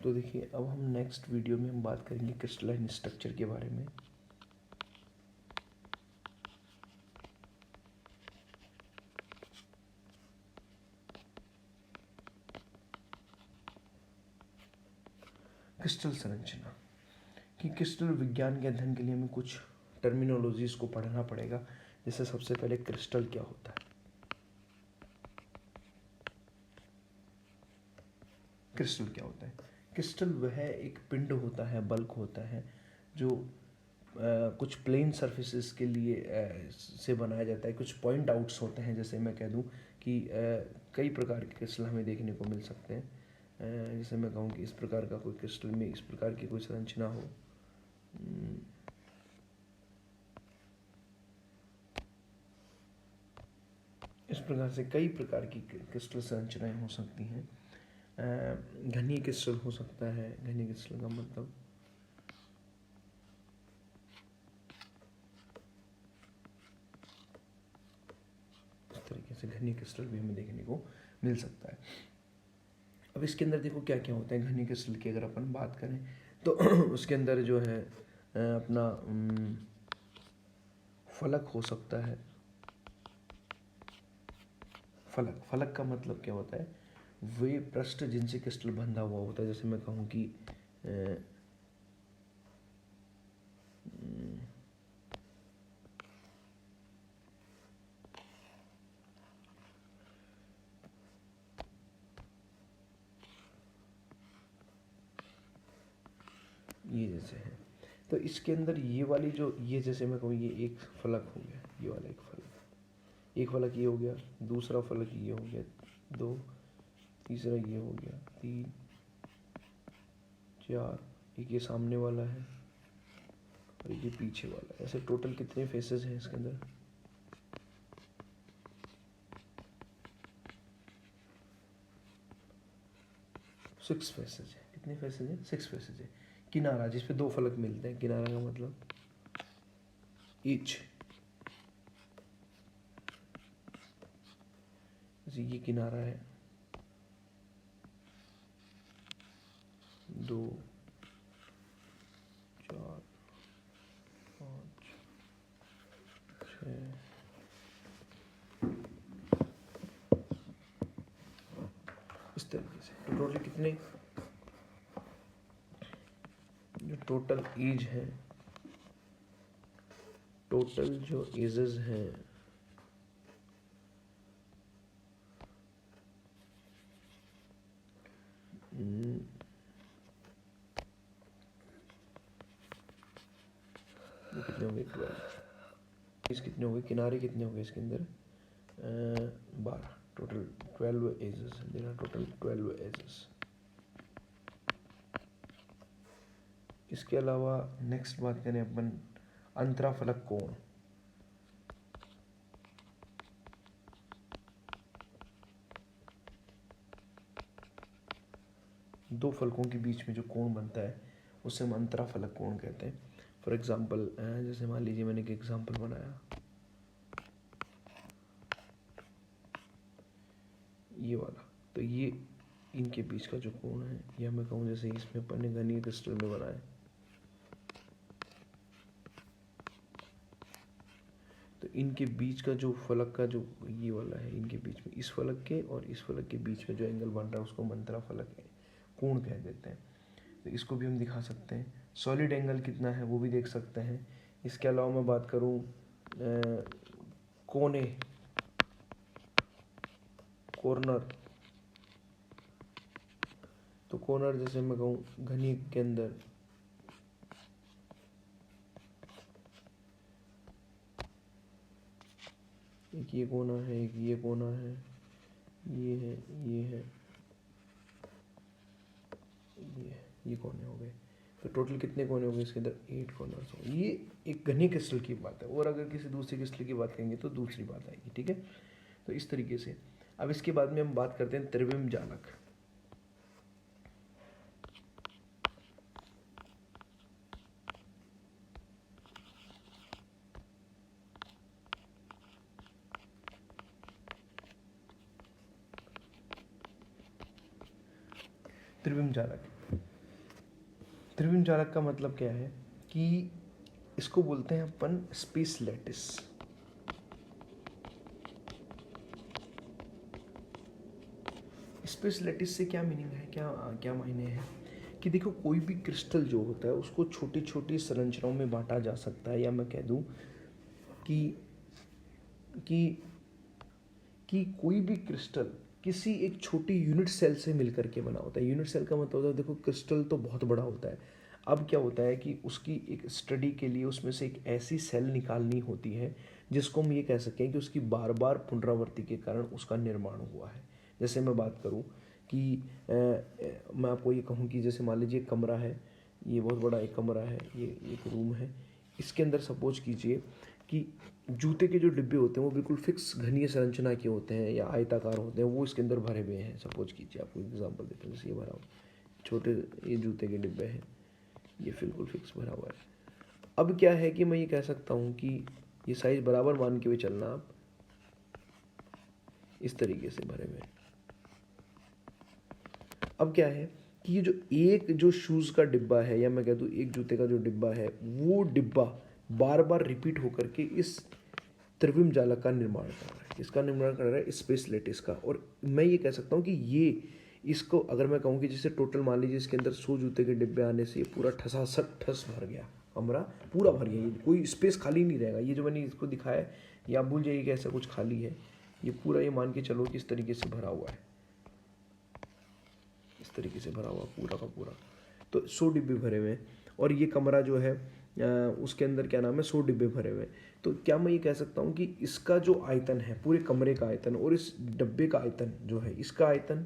तो देखिए अब हम नेक्स्ट वीडियो में हम बात करेंगे क्रिस्टलाइन स्ट्रक्चर के बारे में। क्रिस्टल संरचना कि क्रिस्टल विज्ञान के अध्ययन के लिए हमें कुछ टर्मिनोलॉजीज को पढ़ना पड़ेगा। जैसे सबसे पहले क्रिस्टल क्या होता है। क्रिस्टल क्या होता है? क्रिस्टल वह एक पिंड होता है, बल्क होता है जो कुछ प्लेन सरफेसेस के लिए से बनाया जाता है। कुछ पॉइंट आउट्स होते हैं। जैसे मैं कह दूं कि कई प्रकार के क्रिस्टल हमें देखने को मिल सकते हैं। जैसे मैं कहूँ कि इस प्रकार का कोई क्रिस्टल में इस प्रकार की कोई संरचना हो, इस प्रकार से कई प्रकार की क्रिस्टल संरचनाएं हो सकती हैं। घनी क्रिस्टल हो सकता है। घनी क्रिस्टल का मतलब इस तरीके से घनी क्रिस्टल भी हमें देखने को मिल सकता है। अब इसके अंदर देखो क्या क्या होता है। घनी क्रिस्टल की अगर अपन बात करें तो उसके अंदर जो है अपना फलक हो सकता है। फलक का मतलब क्या होता है? वे पृष्ठ जिनसे क्रिस्टल बंधा हुआ होता है। जैसे मैं कहूँ कि ये जैसे है तो इसके अंदर ये वाली जो ये जैसे मैं कहूँ ये एक फलक हो गया, ये वाला एक फलक ये हो गया, दूसरा फलक ये हो गया, दो, तीसरा ये हो गया, तीन, चार, एक ये सामने वाला है और ये पीछे वाला है। ऐसे टोटल कितने फेसेस हैं इसके अंदर? 6 फेसेस है। कितने फेसेस हैं? 6 फेसेस है। किनारा जिसपे दो फलक मिलते हैं, किनारा का मतलब ईच। ये किनारा है, 2, 4, 5, 6, इस तरीके से। तो टोटल कितने, जो टोटल एज है, टोटल जो एजेस हैं वो कितने होंगे? 12। इस कितने हो गए? किनारे कितने हो गए इसके अंदर? 12। Total 12 edges. देना टोटल 12 एजेस। इसके अलावा नेक्स्ट बात करें अपन अंतराफलक कोण। दो फलकों के बीच में जो कोण बनता है उसे हम अंतराफलक कोण कहते हैं। फॉर एग्जाम्पल जैसे मान लीजिए मैंने एक एग्जाम्पल बनाया, ये वाला, तो ये इनके बीच का जो कोण है या मैं कहूँ जैसे इसमें अपन ने घनी क्रिस्टल में बनाया, तो इनके बीच का जो फलक का जो ये वाला है, इनके बीच में इस फलक के और इस फलक के बीच में जो एंगल बन रहा है उसको हम अंतराफलक कोण कह देते हैं। तो इसको भी हम दिखा सकते हैं। सॉलिड एंगल कितना है वो भी देख सकते हैं। इसके अलावा मैं बात करूँ कोने, कॉर्नर, तो कॉर्नर जैसे मैं कहूँ घनी के अंदर एक ये कोना है, एक ये कोना है, ये है, ये है, ये कोने हो गए। तो टोटल कितने कोने हो गए इसके अंदर? 8 कॉर्नर्स हो। ये एक घनी क्रिस्टल की बात है। और अगर किसी दूसरी क्रिस्टल की बात करेंगे तो दूसरी बात आएगी। ठीक है, तो इस तरीके से। अब इसके बाद में हम बात करते हैं त्रिविम जालक। त्रिविम जालक त्रिविम जालक का मतलब क्या है कि इसको बोलते हैं अपन स्पेस लैटिस। स्पेस लैटिस से क्या मीनिंग है, क्या क्या मायने हैं कि देखो कोई भी क्रिस्टल जो होता है उसको छोटी छोटी संरचनाओं में बांटा जा सकता है, या मैं कह दूं कि कि कि कोई भी क्रिस्टल किसी एक छोटी यूनिट सेल से मिलकर के बना होता है। यूनिट सेल का मतलब होता है, देखो क्रिस्टल तो बहुत बड़ा होता है। अब क्या होता है कि उसकी एक स्टडी के लिए उसमें से एक ऐसी सेल निकालनी होती है जिसको हम ये कह सकें कि उसकी बार बार पुनरावृत्ति के कारण उसका निर्माण हुआ है। जैसे मैं बात करूं कि मैं आपको ये कहूँ कि जैसे मान लीजिए कमरा है, ये बहुत बड़ा एक कमरा है, ये एक रूम है। इसके अंदर सपोज कीजिए कि जूते के जो डिब्बे होते हैं वो बिल्कुल फिक्स घनीय संरचना के होते हैं या आयताकार होते हैं, वो इसके अंदर भरे हुए हैं। सपोज कीजिए, आपको एग्जांपल देते हैं, जैसे ये भरा हुआ छोटे ये जूते के डिब्बे हैं, ये बिल्कुल फिक्स भरा हुआ है। अब क्या है कि मैं ये कह सकता हूँ कि ये साइज बराबर मान के भी चलना, आप इस तरीके से भरे हुए। अब क्या है कि ये जो एक जो शूज़ का डिब्बा है, या मैं कह दूँ एक जूते का जो डिब्बा है, वो डिब्बा बार बार रिपीट होकर के इस त्रिविम जालक का निर्माण कर रहा है। इसका निर्माण कर रहा है स्पेस लेटिस का। और मैं ये कह सकता हूँ कि ये इसको अगर मैं कहूँ कि जैसे टोटल मान लीजिए इसके अंदर 100 जूते के डिब्बे आने से ये पूरा ठसासट ठस भर गया, कमरा पूरा भर गया, ये कोई स्पेस खाली नहीं रहेगा। ये जो मैंने इसको दिखाया है, ये आप भूल जाइए कि ऐसा कुछ खाली है, ये पूरा ये मान के चलो कि इस तरीके से भरा हुआ है, इस तरीके से भरा हुआ पूरा का पूरा। तो 100 डिब्बे भरे हुए हैं और ये कमरा जो है उसके अंदर क्या नाम है 100 डिब्बे भरे हुए हैं। तो क्या मैं ये कह सकता हूँ कि इसका जो आयतन है, पूरे कमरे का आयतन और इस डब्बे का आयतन जो है, इसका आयतन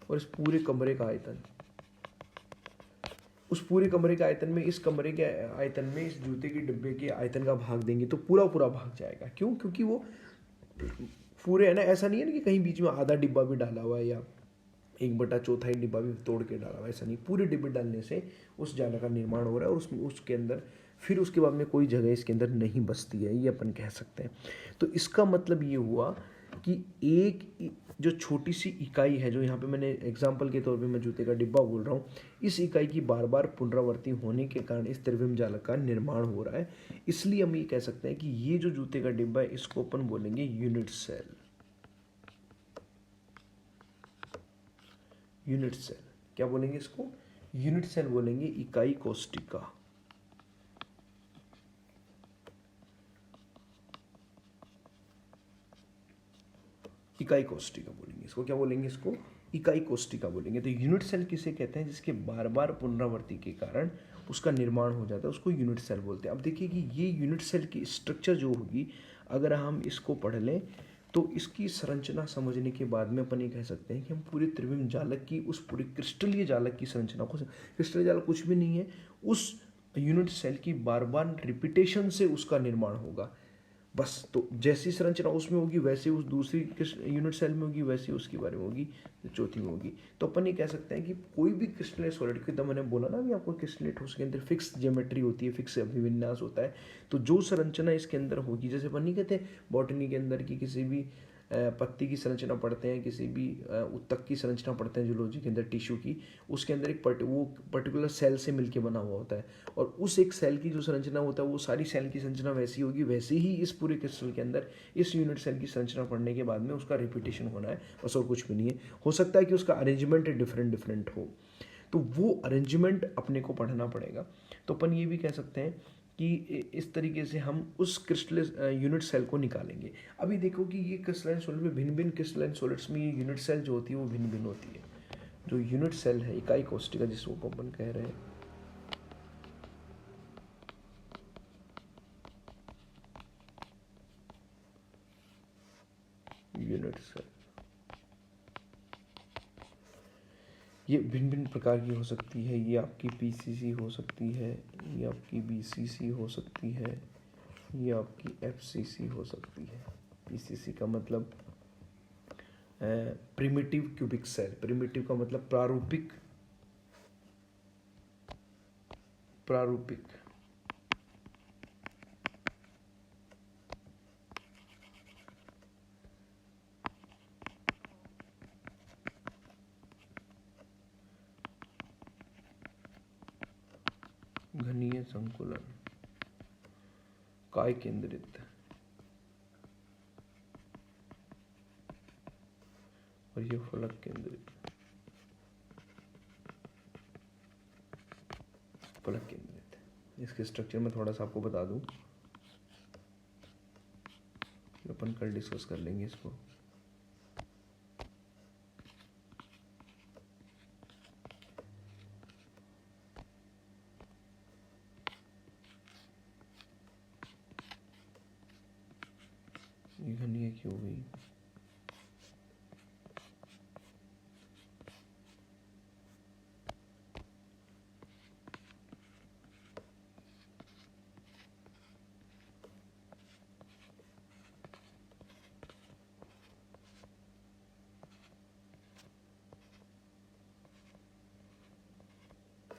और इस पूरे कमरे का आयतन, उस पूरे कमरे के आयतन में इस कमरे के आयतन में इस जूते के डिब्बे के आयतन का भाग देंगे तो पूरा पूरा भाग जाएगा। क्यों? क्योंकि वो पूरे है ना, ऐसा नहीं है ना कि कहीं बीच में आधा डिब्बा भी डाला हुआ है या 1/4 डिब्बा भी तोड़ के डाला हुआ है, ऐसा नहीं। पूरे डिब्बे डालने से उस जाल का निर्माण हो रहा है और उसके अंदर फिर उसके बाद में कोई जगह इसके अंदर नहीं बचती है, ये अपन कह सकते हैं। तो इसका मतलब ये हुआ कि एक जो छोटी सी इकाई है, जो यहाँ पे मैंने एग्जाम्पल के तौर पे मैं जूते का डिब्बा बोल रहा हूँ, इस इकाई की बार बार पुनरावृत्ति होने के कारण इस त्रिविम जालक का निर्माण हो रहा है। इसलिए हम ये कह सकते हैं कि ये जो जूते का डिब्बा है इसको अपन बोलेंगे यूनिट सेल। यूनिट सेल क्या बोलेंगे इसको? यूनिट सेल बोलेंगे, इकाई कोष्टिका। इकाई कोष्टिका बोलेंगे इसको। क्या बोलेंगे इसको? इकाई कोष्टिका बोलेंगे। तो यूनिट सेल किसे कहते हैं? जिसके बार बार पुनरावृत्ति के कारण उसका निर्माण हो जाता है, उसको यूनिट सेल बोलते हैं। अब देखिए कि ये यूनिट सेल की स्ट्रक्चर जो होगी, अगर हम इसको पढ़ लें तो इसकी संरचना समझने के बाद में अपन ये कह सकते हैं कि हम पूरे त्रिविम जालक की, उस पूरे क्रिस्टलीय जालक की संरचना को, क्रिस्टलीय जालक कुछ भी नहीं है, उस यूनिट सेल की बार बार रिपीटेशन से उसका निर्माण होगा बस। तो जैसी संरचना उसमें होगी वैसे उस दूसरी यूनिट सेल में होगी, वैसे उसके बारे में होगी, चौथी में होगी। तो अपन ये कह सकते हैं कि कोई भी क्रिस्टलेट सॉलिड की, तो मैंने बोला ना अभी आपको, क्रिस्टलेट उसके अंदर फिक्स ज्योमेट्री होती है, फिक्स अभिविन्यास होता है। तो जो संरचना इसके अंदर होगी, जैसे अपन नहीं कहते बॉटनी के अंदर की किसी भी पत्ती की संरचना पढ़ते हैं, किसी भी उत्तक की संरचना पढ़ते हैं जूलॉजी के अंदर, टिश्यू की, उसके अंदर एक वो पर्टिकुलर सेल से मिलके बना हुआ होता है। और उस एक सेल की जो संरचना होता है वो सारी सेल की संरचना वैसी होगी, वैसे ही इस पूरे क्रिस्टल के अंदर इस यूनिट सेल की संरचना पढ़ने के बाद में उसका रिपीटेशन होना है, बस और कुछ भी नहीं है। हो सकता है कि उसका अरेंजमेंट डिफरेंट डिफरेंट हो, तो वो अरेंजमेंट अपने को पढ़ना पड़ेगा। तो अपन ये भी कह सकते हैं कि इस तरीके से हम उस क्रिस्टल यूनिट सेल को निकालेंगे। अभी देखो कि ये क्रिस्टलाइन सॉलिड में भिन्न भिन्न क्रिस्टलाइन सॉलिड्स में ये यूनिट सेल जो होती है वो भिन्न भिन्न होती है। जो यूनिट सेल है, इकाई कोष्टिका जिसको अपन कह रहे हैं, यूनिट सेल, ये भिन्न भिन्न प्रकार की हो सकती है। ये आपकी पीसीसी हो सकती है, ये आपकी बीसीसी हो सकती है, ये आपकी एफसीसी हो सकती है। पीसीसी का मतलब प्रिमिटिव क्यूबिक सेल, प्रिमिटिव का मतलब प्रारूपिक, प्रारूपिक। घनीय संकुलन, काय केंद्रित और ये फलक केंद्रित। फलक केंद्रित, इसके स्ट्रक्चर में थोड़ा सा आपको बता दूं, अपन कल डिस्कस कर लेंगे इसको। ये घनीय की हो गई,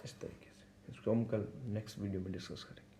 इस तरीके से। इसको हम कल नेक्स्ट वीडियो में डिस्कस करेंगे।